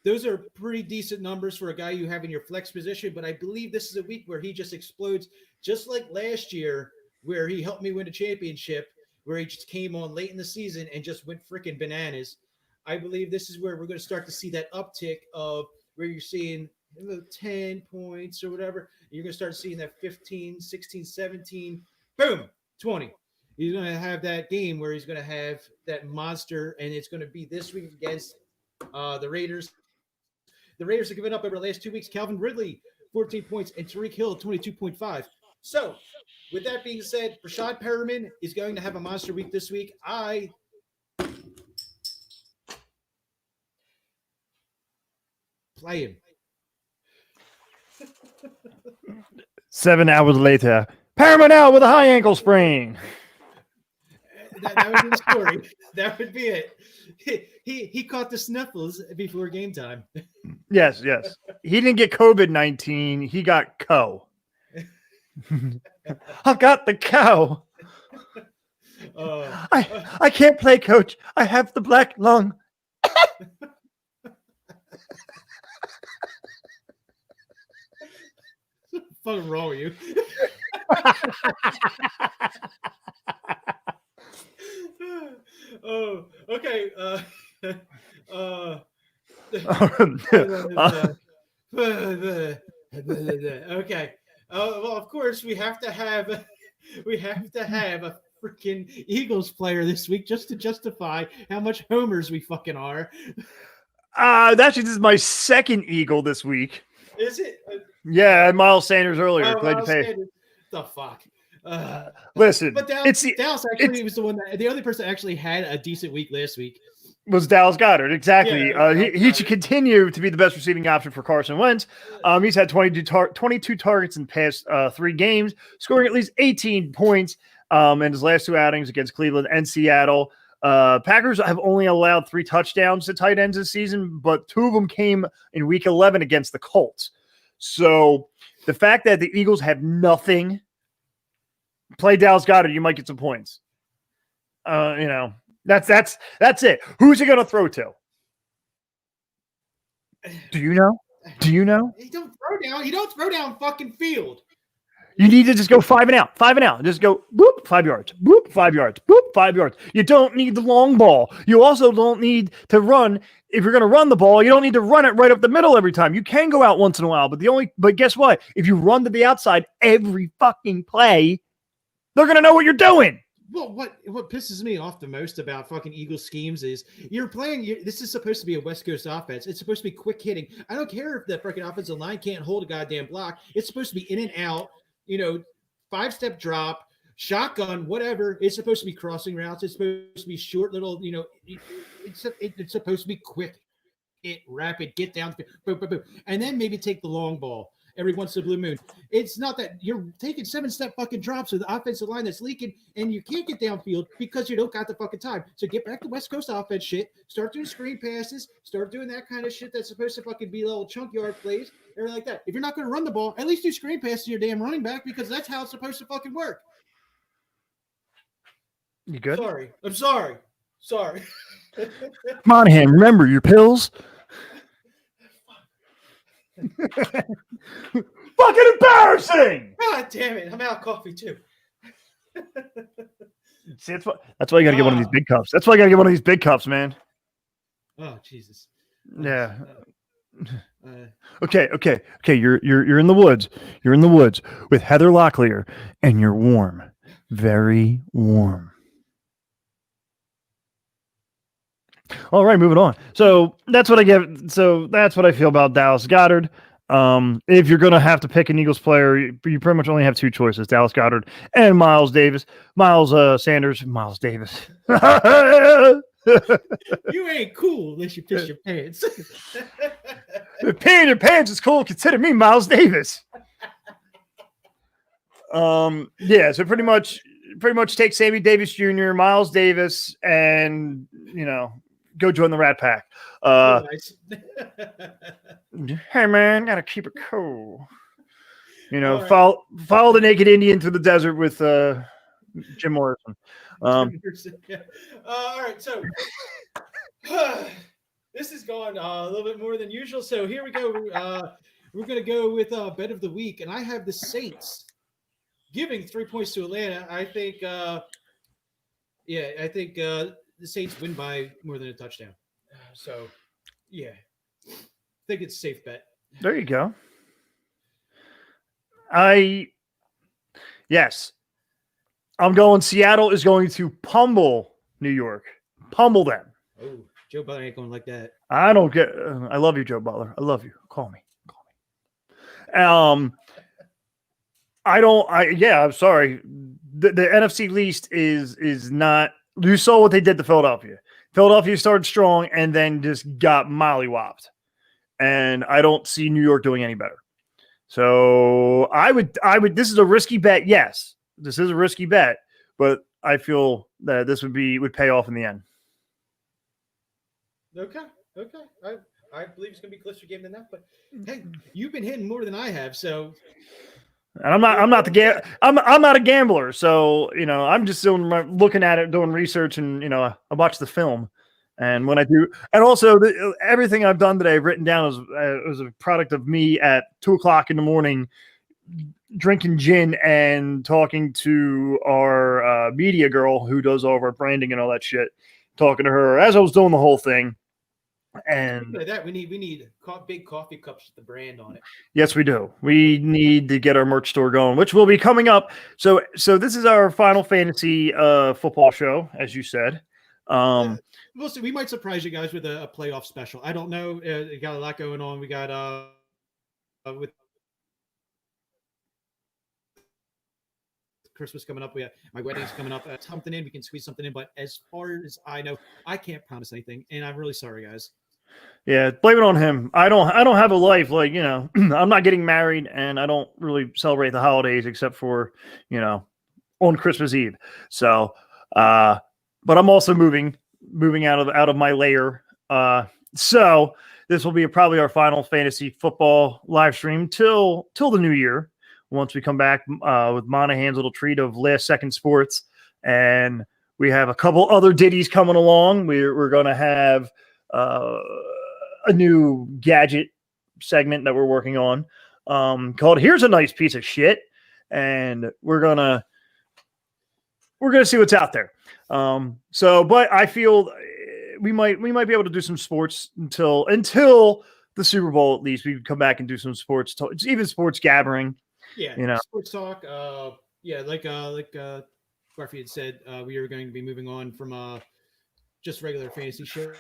those are pretty decent numbers for a guy you have in your flex position, but I believe this is a week where he just explodes, just like last year, where he helped me win a championship, where he just came on late in the season and just went freaking bananas. I believe this is where we're going to start to see that uptick of where you're seeing 10 points or whatever. You're going to start seeing that 15, 16, 17, boom, 20. He's going to have that game where he's going to have that monster, and it's going to be this week against the Raiders. The Raiders have given up over the last 2 weeks. Calvin Ridley, 14 points, and Tariq Hill, 22.5. So, with that being said, Rashad Perriman is going to have a monster week this week. I play him. 7 hours later, Perriman out with a high ankle sprain. That would be the story. That would be it. He caught the sniffles before game time. Yes. He didn't get COVID-19. He got co. I got the cow. I can't play, coach. I have the black lung. What's wrong with you? Oh, okay. Okay. Well, of course, we have to have a freaking Eagles player this week just to justify how much homers we fucking are. Actually, this is my second Eagle this week. Is it? Yeah, I had Miles Sanders earlier. Glad you paid. The fuck. Listen, but Dallas actually was the one that the only person that actually had a decent week last week. Was Dallas Goedert. Exactly. Yeah, he should continue to be the best receiving option for Carson Wentz. He's had 22 targets in the past 3 games, scoring at least 18 points in his last 2 outings against Cleveland and Seattle. Packers have only allowed 3 touchdowns to tight ends this season, but 2 of them came in week 11 against the Colts. So the fact that the Eagles have nothing, play Dallas Goedert, you might get some points. That's it. Who's he going to throw to? Do you know? You don't throw down fucking field. You need to just go 5 and out. Just go boop, 5 yards, boop, 5 yards, boop, 5 yards. You don't need the long ball. You also don't need to run. If you're going to run the ball, you don't need to run it right up the middle every time. You can go out once in a while, but guess what? If you run to the outside every fucking play, they're going to know what you're doing. Well, what pisses me off the most about fucking Eagles schemes is this is supposed to be a West Coast offense. It's supposed to be quick hitting. I don't care if the freaking offensive line can't hold a goddamn block. It's supposed to be in and out, 5-step drop, shotgun, whatever. It's supposed to be crossing routes. It's supposed to be short little, it's supposed to be quick, rapid, get down, boom, boom, boom. And then maybe take the long ball every once in a blue moon. It's not that you're taking 7-step fucking drops with the offensive line that's leaking and you can't get downfield because you don't got the fucking time. So get back to West Coast offense shit. Start doing screen passes. Start doing that kind of shit that's supposed to fucking be little chunk yard plays, everything like that. If you're not going to run the ball, at least do screen passes to your damn running back because that's how it's supposed to fucking work. You good? I'm sorry. Monahan, remember your pills? Fucking embarrassing! God damn it! I'm out of coffee too. See, that's why you got to get one of these big cups. That's why you got to get one of these big cups, man. Oh Jesus! Yeah. Okay. You're in the woods. You're in the woods with Heather Locklear, and you're warm, very warm. All right, moving on. So that's what I get. So that's what I feel about Dallas Goedert. If you're going to have to pick an Eagles player, you pretty much only have 2 choices, Dallas Goedert and Miles Davis. Sanders, Miles Davis. You ain't cool unless you piss your pants. If peeing your pants is cool, consider me Miles Davis. So pretty much take Sammy Davis Jr., Miles Davis, and go join the Rat Pack. Nice. Hey man, gotta keep it cool. Right. Follow the naked Indian through the desert with Jim Morrison. All right, so this is going a little bit more than usual. So here we go. We're going to go with bet of the week, and I have the Saints giving 3 points to Atlanta. I think, the Saints win by more than a touchdown. So, yeah, I think it's a safe bet. There you go. Yes. I'm going Seattle is going to pummel New York. Pummel them. Oh, Joe Butler ain't going like that. I don't get. I love you, Joe Butler. I love you. Call me. I'm sorry. The NFC least is not. You saw what they did to Philadelphia. Philadelphia started strong and then just got mollywopped. And I don't see New York doing any better. So I would. This is a risky bet. Yes, this is a risky bet, but I feel that this would pay off in the end. Okay. I believe it's going to be a closer game than that. But hey, you've been hitting more than I have, so. And I'm not a gambler, so I'm just looking at it, doing research, and I watch the film. And when I do, and also everything I've done today, I've written down as a product of me at 2:00 in the morning, drinking gin and talking to our media girl who does all of our branding and all that shit. Talking to her as I was doing the whole thing. And that we need big coffee cups with the brand on it. Yes, we do. We need to get our merch store going, which will be coming up. So this is our Final Fantasy football show, as you said. We'll see. We might surprise you guys with a playoff special. I don't know. We got a lot going on. We got with Christmas coming up. My wedding's coming up. Something in. We can squeeze something in. But as far as I know, I can't promise anything. And I'm really sorry, guys. Yeah, blame it on him. I don't have a life like, I'm not getting married and I don't really celebrate the holidays except for, on Christmas Eve. So, but I'm also moving out of my lair. So this will be probably our Final Fantasy football live stream till the new year. Once we come back with Monahan's little treat of last second sports. And we have a couple other ditties coming along. We're going to have a new gadget segment that we're working on called Here's a Nice Piece of Shit. And we're going to see what's out there. But I feel we might be able to do some sports until the Super Bowl. At least we can come back and do some sports talk, even sports gathering. Yeah, sports talk. Like Garfield had said, we are going to be moving on from just regular fantasy show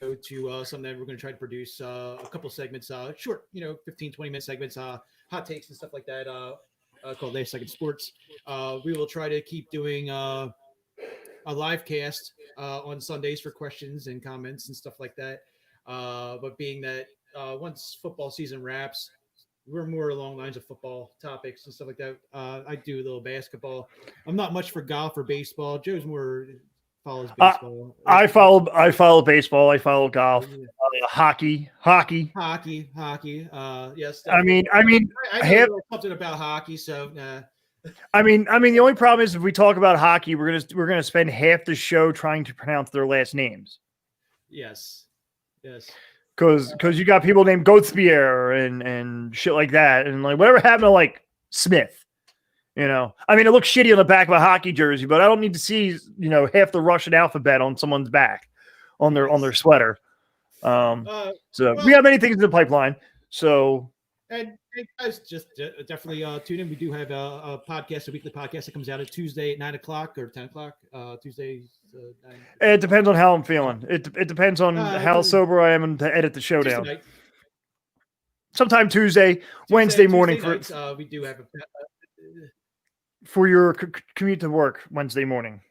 to something that we're going to try to produce a couple segments, short, 15, 20-minute segments, hot takes and stuff like that, called Last Second Sports. We will try to keep doing a live cast on Sundays for questions and comments and stuff like that. But being that once football season wraps, we're more along lines of football topics and stuff like that. I do a little basketball. I'm not much for golf or baseball. Joe's more follows baseball. I follow baseball. I follow golf. Hockey. Yes. I mean, I know something about hockey. So. I mean, the only problem is if we talk about hockey, we're gonna spend half the show trying to pronounce their last names. Yes. Because you got people named Gauthier and shit like that, and like whatever happened to like Smith, I mean, it looks shitty on the back of a hockey jersey, but I don't need to see half the Russian alphabet on someone's back, on their sweater. We have many things in the pipeline. So and guys, just definitely tune in. We do have a podcast, a weekly podcast that comes out at Tuesday at 9:00 or 10:00. Tuesdays. It depends on how I'm feeling. It depends on how sober I am to edit the show down. Night. Sometime Tuesday Wednesday morning nights, we do have for your commute to work Wednesday morning.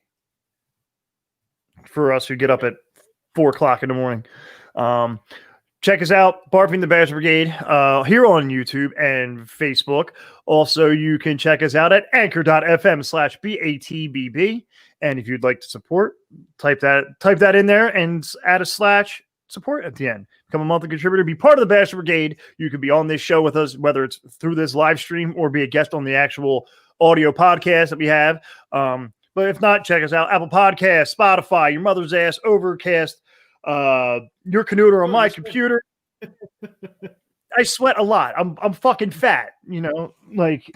For us who get up at 4:00 in the morning. Check us out, Barfing the Bash Brigade, here on YouTube and Facebook. Also, you can check us out at anchor.fm/BATBB. And if you'd like to support, type that in there and add a /support at the end. Become a monthly contributor, be part of the Bash Brigade. You could be on this show with us, whether it's through this live stream or be a guest on the actual audio podcast that we have. But if not, check us out, Apple Podcasts, Spotify, Your Mother's Ass, Overcast, your computer on my computer. I sweat a lot. I'm fucking fat, you know, like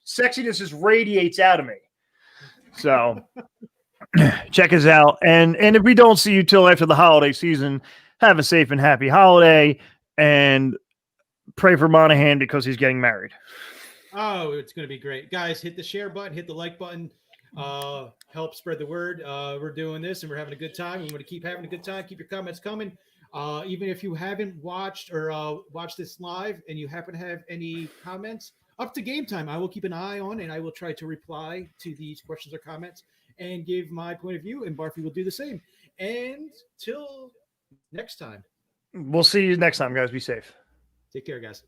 sexiness just radiates out of me. So check us out. And if we don't see you till after the holiday season, have a safe and happy holiday and pray for Monahan because he's getting married. Oh, it's going to be great. Guys, hit the share button, hit the like button. Help spread the word. We're doing this and we're having a good time. We want to keep having a good time. Keep your comments coming. Even if you haven't watched or watched this live and you happen to have any comments, up to game time, I will keep an eye on and I will try to reply to these questions or comments and give my point of view, and Barfy will do the same. And till next time. We'll see you next time, guys. Be safe. Take care, guys.